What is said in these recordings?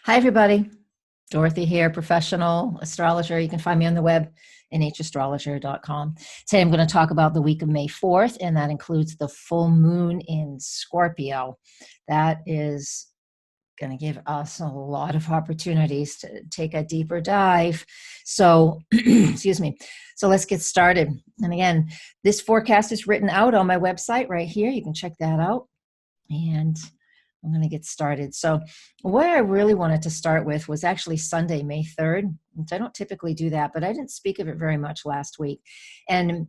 Hi, everybody. Dorothy here, professional astrologer. You can find me on the web, nhastrologer.com. Today, I'm going to talk about the week of May 4th, and that includes the full moon in Scorpio. That is going to give us a lot of opportunities to take a deeper dive. So, excuse me. So let's get started. And again, this forecast is written out on my website right here. You can check that out. And I'm going to get started. So what I really wanted to start with was actually Sunday, May 3rd. I don't typically do that, but I didn't speak of it very much last week. And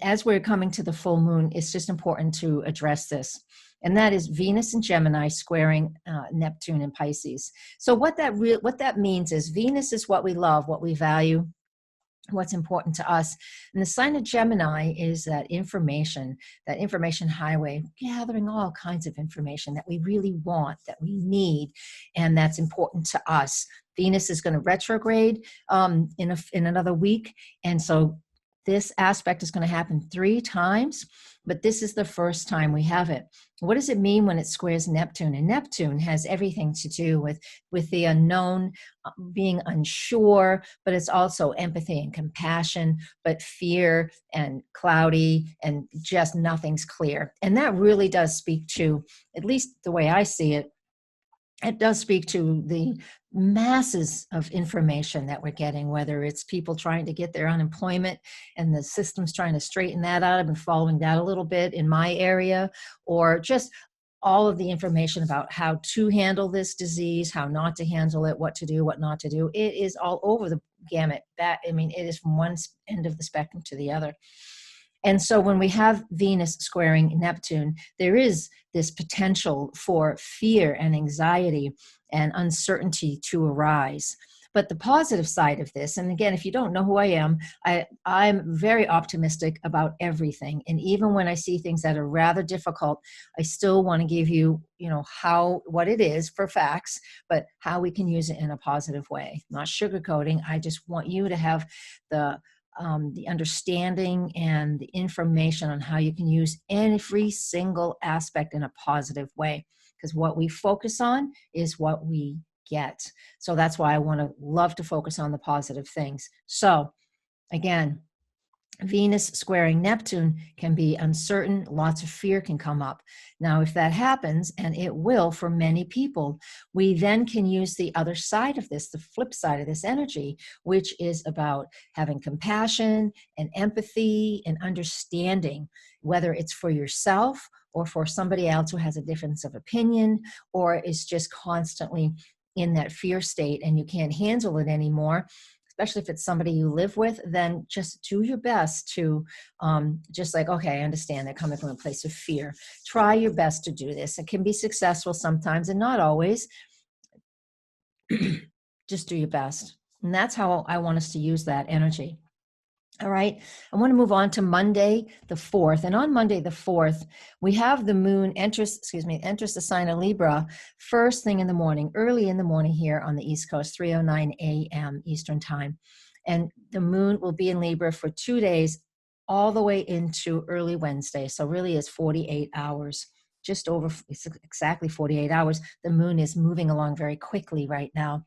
as we're coming to the full moon, it's just important to address this. And that is Venus in Gemini squaring Neptune in Pisces. So what that means is Venus is what we love, what we value, what's important to us. And the sign of Gemini is that information highway, gathering all kinds of information that we really want, that we need, and that's important to us. Venus is going to retrograde in another week. And so this aspect is going to happen 3 times, but this is the first time we have it. What does it mean when it squares Neptune? And Neptune has everything to do with the unknown, being unsure, but it's also empathy and compassion, but fear and cloudy and just nothing's clear. And that really does speak to, at least the way I see it, it does speak to the masses of information that we're getting, whether it's people trying to get their unemployment and the system's trying to straighten that out. I've been following that a little bit in my area, or just all of the information about how to handle this disease, how not to handle it, what to do, what not to do. It is all over the gamut. It is from one end of the spectrum to the other. And so when we have Venus squaring Neptune, there is this potential for fear and anxiety and uncertainty to arise. But the positive side of this, and again, if you don't know who I am, I'm very optimistic about everything. And even when I see things that are rather difficult, I still want to give you, what it is for facts, but how we can use it in a positive way. Not sugarcoating. I just want you to have the understanding and the information on how you can use every single aspect in a positive way. Because what we focus on is what we get. So that's why I love to focus on the positive things. So again, Venus squaring Neptune can be uncertain. Lots of fear can come up. Now, if that happens, and it will for many people, we then can use the other side of this, the flip side of this energy, which is about having compassion and empathy and understanding, whether it's for yourself or for somebody else who has a difference of opinion, or is just constantly in that fear state and you can't handle it anymore. Especially if it's somebody you live with, then just do your best to okay, I understand they're coming from a place of fear. Try your best to do this. It can be successful sometimes and not always. Just do your best. And that's how I want us to use that energy. All right, I want to move on to Monday, the 4th. And on Monday, the 4th, we have the moon enters the sign of Libra first thing in the morning, early in the morning here on the East Coast, 3:09 a.m. Eastern time. And the moon will be in Libra for 2 days, all the way into early Wednesday. So really it's 48 hours, it's exactly 48 hours. The moon is moving along very quickly right now.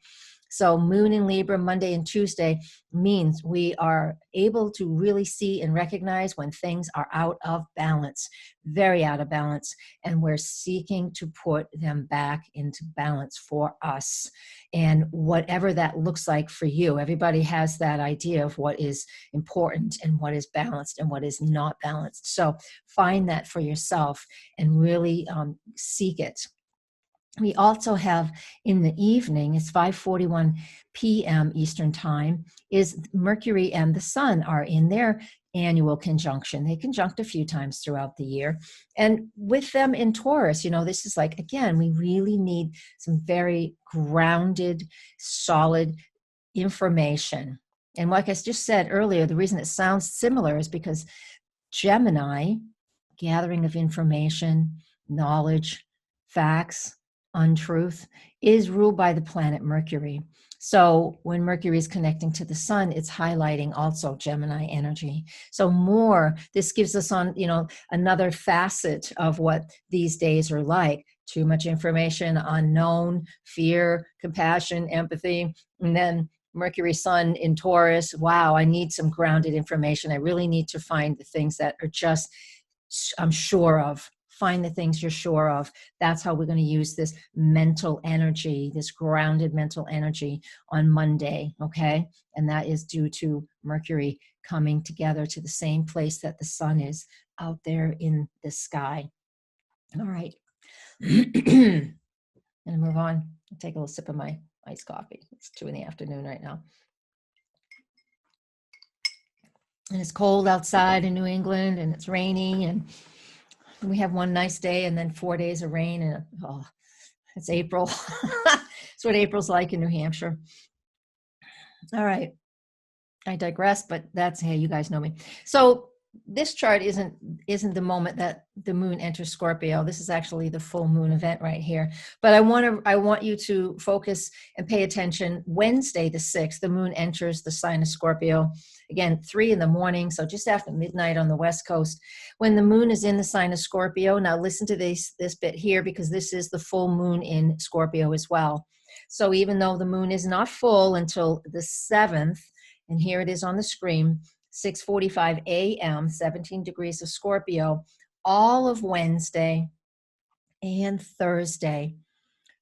So moon in Libra, Monday and Tuesday, means we are able to really see and recognize when things are out of balance, very out of balance, and we're seeking to put them back into balance for us. And whatever that looks like for you, everybody has that idea of what is important and what is balanced and what is not balanced. So find that for yourself and really seek it. We also have in the evening, it's 5:41 p.m. Eastern time, is Mercury and the Sun are in their annual conjunction. They conjunct a few times throughout the year. And with them in Taurus, this is like, again, we really need some very grounded, solid information. And like I just said earlier, the reason it sounds similar is because Gemini, gathering of information, knowledge, facts, untruth, is ruled by the planet Mercury. So when Mercury is connecting to the sun, it's highlighting also Gemini energy. So this gives us another facet of what these days are like. Too much information, unknown, fear, compassion, empathy, and then Mercury Sun in Taurus. Wow, I need some grounded information. I really need to find the things that are just, I'm sure of. Find the things you're sure of. That's how we're going to use this mental energy, this grounded mental energy on Monday, okay? And that is due to Mercury coming together to the same place that the sun is out there in the sky. All right. And move on. I'll take a little sip of my iced coffee. It's 2 p.m. right now. And it's cold outside in New England, and it's rainy, and we have one nice day and then 4 days of rain, and it's April. It's what April's like in New Hampshire. All right. I digress, but that's, hey, you guys know me. So this chart isn't the moment that the moon enters Scorpio. This is actually the full moon event right here. But I want you to focus and pay attention. Wednesday, the 6th, the moon enters the sign of Scorpio. Again, 3 a.m, so just after midnight on the West Coast. When the moon is in the sign of Scorpio, now listen to this bit here, because this is the full moon in Scorpio as well. So even though the moon is not full until the 7th, and here it is on the screen, 6:45 a.m., 17 degrees of Scorpio, all of Wednesday and Thursday.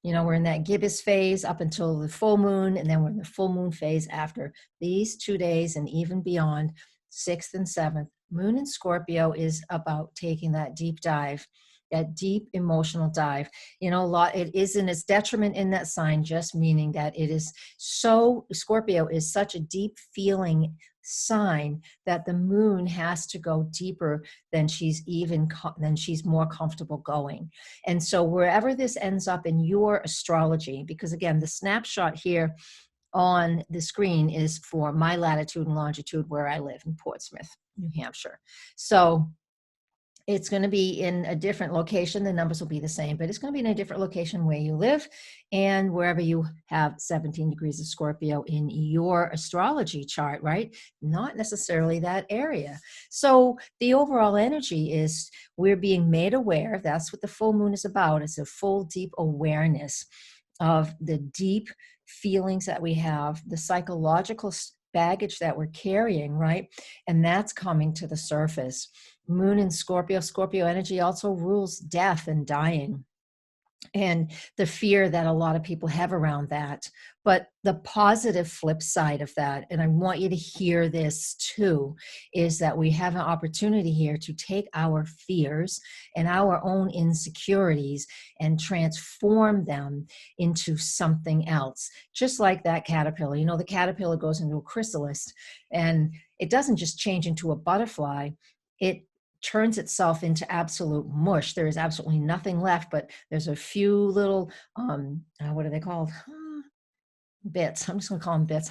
We're in that gibbous phase up until the full moon, and then we're in the full moon phase after these 2 days and even beyond, 6th and 7th. Moon in Scorpio is about taking that deep dive, that deep emotional dive. It is in its detriment in that sign, just meaning that Scorpio is such a deep feeling sign that the moon has to go deeper than she's more comfortable going. And so wherever this ends up in your astrology, because again, the snapshot here on the screen is for my latitude and longitude where I live in Portsmouth, New Hampshire. So it's going to be in a different location. The numbers will be the same, but it's going to be in a different location where you live and wherever you have 17 degrees of Scorpio in your astrology chart, right? Not necessarily that area. So the overall energy is we're being made aware. That's what the full moon is about. It's a full, deep awareness of the deep feelings that we have, the psychological baggage that we're carrying, right? And that's coming to the surface. Moon in Scorpio, Scorpio energy also rules death and dying, and the fear that a lot of people have around that. But the positive flip side of that, and I want you to hear this too, is that we have an opportunity here to take our fears and our own insecurities and transform them into something else. Just like that caterpillar. The caterpillar goes into a chrysalis, and it doesn't just change into a butterfly. It turns itself into absolute mush. There is absolutely nothing left, but there's a few little, what are they called? Bits. I'm just going to call them bits.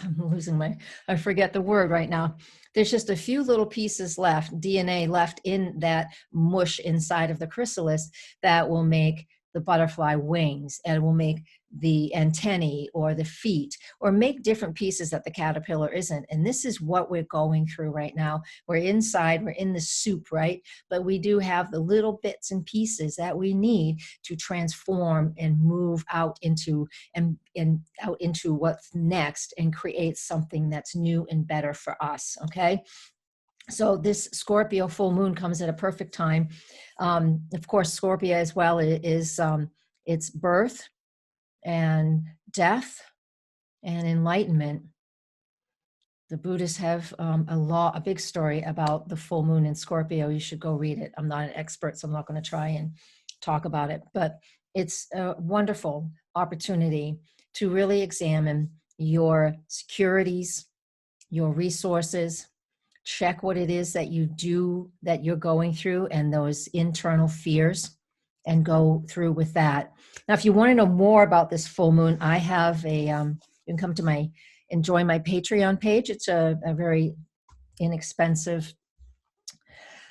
I forget the word right now. There's just a few little pieces left, DNA left in that mush inside of the chrysalis that will make the butterfly wings, and will make the antennae or the feet, or make different pieces that the caterpillar isn't. And this is what we're going through right now. We're inside, we're in the soup, right? But we do have the little bits and pieces that we need to transform and move out into out into what's next, and create something that's new and better for us. Okay. So this Scorpio full moon comes at a perfect time. Of course, Scorpio as well is it's birth and death and enlightenment. The Buddhists have a big story about the full moon in Scorpio. You should go read it. I'm not an expert, so I'm not going to try and talk about it. But it's a wonderful opportunity to really examine your securities, your resources, check what it is that you're going through, and those internal fears, and go through with that. Now, if you want to know more about this full moon, I have you can come to enjoy my Patreon page. It's a very inexpensive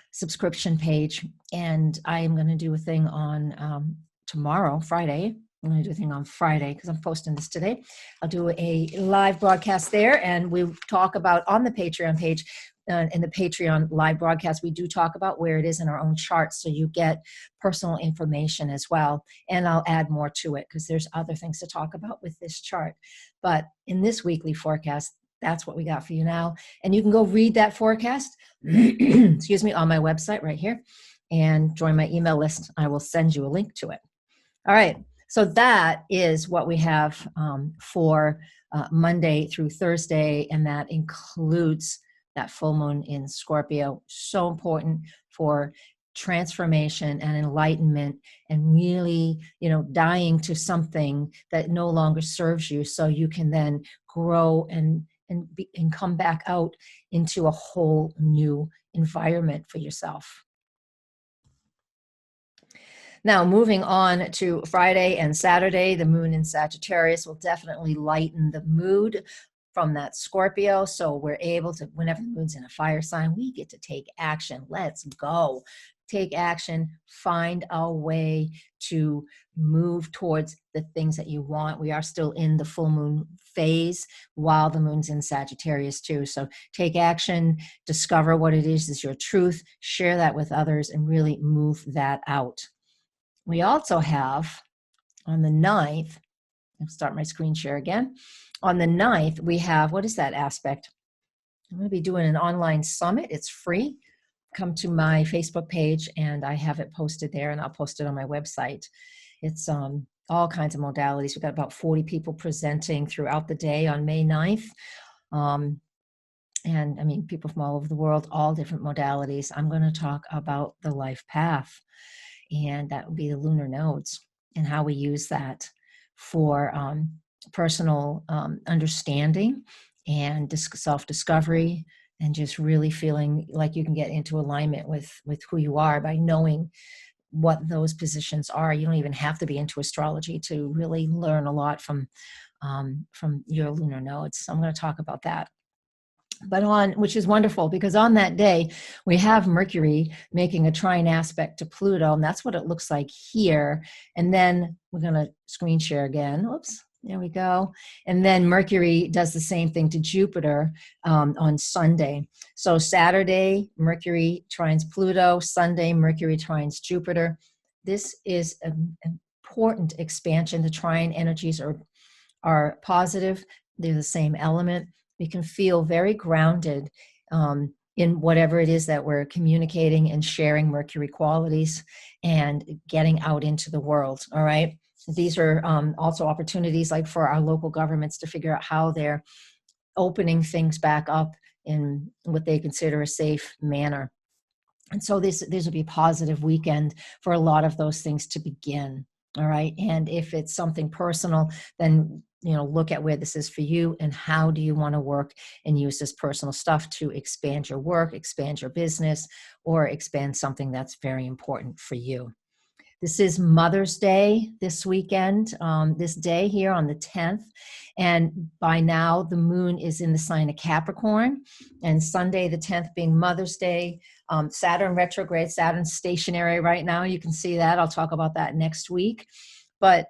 subscription page, and I am going to do a thing on tomorrow, Friday, I'm going to do a thing on Friday because I'm posting this today. I'll do a live broadcast there, and we talk about on the Patreon page, in the Patreon live broadcast, we do talk about where it is in our own charts, so you get personal information as well. And I'll add more to it because there's other things to talk about with this chart. But in this weekly forecast, that's what we got for you now. And you can go read that forecast, excuse me, on my website right here and join my email list. I will send you a link to it. All right. So that is what we have for Monday through Thursday, and that includes that full moon in Scorpio. So important for transformation and enlightenment, and really, dying to something that no longer serves you, so you can then grow and come back out into a whole new environment for yourself. Now, moving on to Friday and Saturday, the moon in Sagittarius will definitely lighten the mood from that Scorpio. So we're able to, whenever the moon's in a fire sign, we get to take action. Let's go. Take action, find our way to move towards the things that you want. We are still in the full moon phase while the moon's in Sagittarius too. So take action, discover what it is your truth, share that with others, and really move that out. We also have on the 9th, I'll start my screen share again. On the 9th, we have, what is that aspect? I'm going to be doing an online summit. It's free. Come to my Facebook page and I have it posted there, and I'll post it on my website. It's all kinds of modalities. We've got about 40 people presenting throughout the day on May 9th. And I mean, people from all over the world, all different modalities. I'm going to talk about the life path, and that would be the lunar nodes and how we use that for personal understanding and self-discovery, and just really feeling like you can get into alignment with who you are by knowing what those positions are. You don't even have to be into astrology to really learn a lot from your lunar nodes. So I'm going to talk about that. But which is wonderful, because on that day we have Mercury making a trine aspect to Pluto, and that's what it looks like here. And then we're going to screen share again. Oops, there we go. And then Mercury does the same thing to Jupiter on Sunday. So Saturday, Mercury trines Pluto. Sunday, Mercury trines Jupiter. This is an important expansion. The trine energies are positive. They're the same element. We can feel very grounded in whatever it is that we're communicating and sharing Mercury qualities and getting out into the world. All right. These are also opportunities, like for our local governments, to figure out how they're opening things back up in what they consider a safe manner. And so this will be a positive weekend for a lot of those things to begin. All right. And if it's something personal, then look at where this is for you, and how do you want to work and use this personal stuff to expand your work, expand your business, or expand something that's very important for you. This is Mother's Day this weekend, this day here on the 10th. And by now, the moon is in the sign of Capricorn. And Sunday, the 10th, being Mother's Day, Saturn retrograde, Saturn stationary right now. You can see that. I'll talk about that next week. But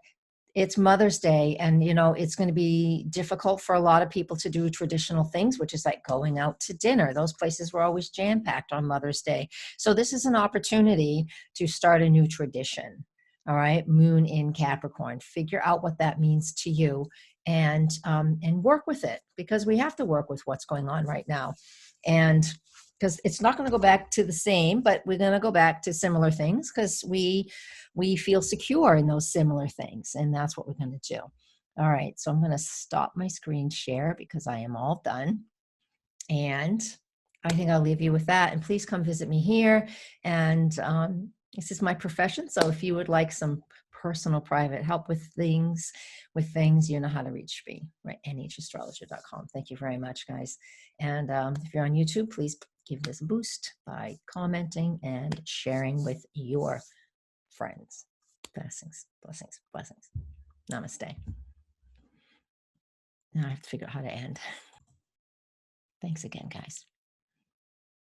it's Mother's Day, and it's going to be difficult for a lot of people to do traditional things, which is like going out to dinner. Those places were always jam-packed on Mother's Day. So this is an opportunity to start a new tradition. All right, moon in Capricorn. Figure out what that means to you, and work with it, because we have to work with what's going on right now. And because it's not going to go back to the same, but we're going to go back to similar things, because we feel secure in those similar things, and that's what we're going to do. All right, so I'm going to stop my screen share because I am all done, and I think I'll leave you with that. And please come visit me here. And this is my profession, so if you would like some personal private help with things, you know how to reach me, right? nhastrologer.com. Thank you very much, guys. And if you're on YouTube, please give this a boost by commenting and sharing with your friends. Blessings, blessings, blessings. Namaste. Now I have to figure out how to end. Thanks again, guys.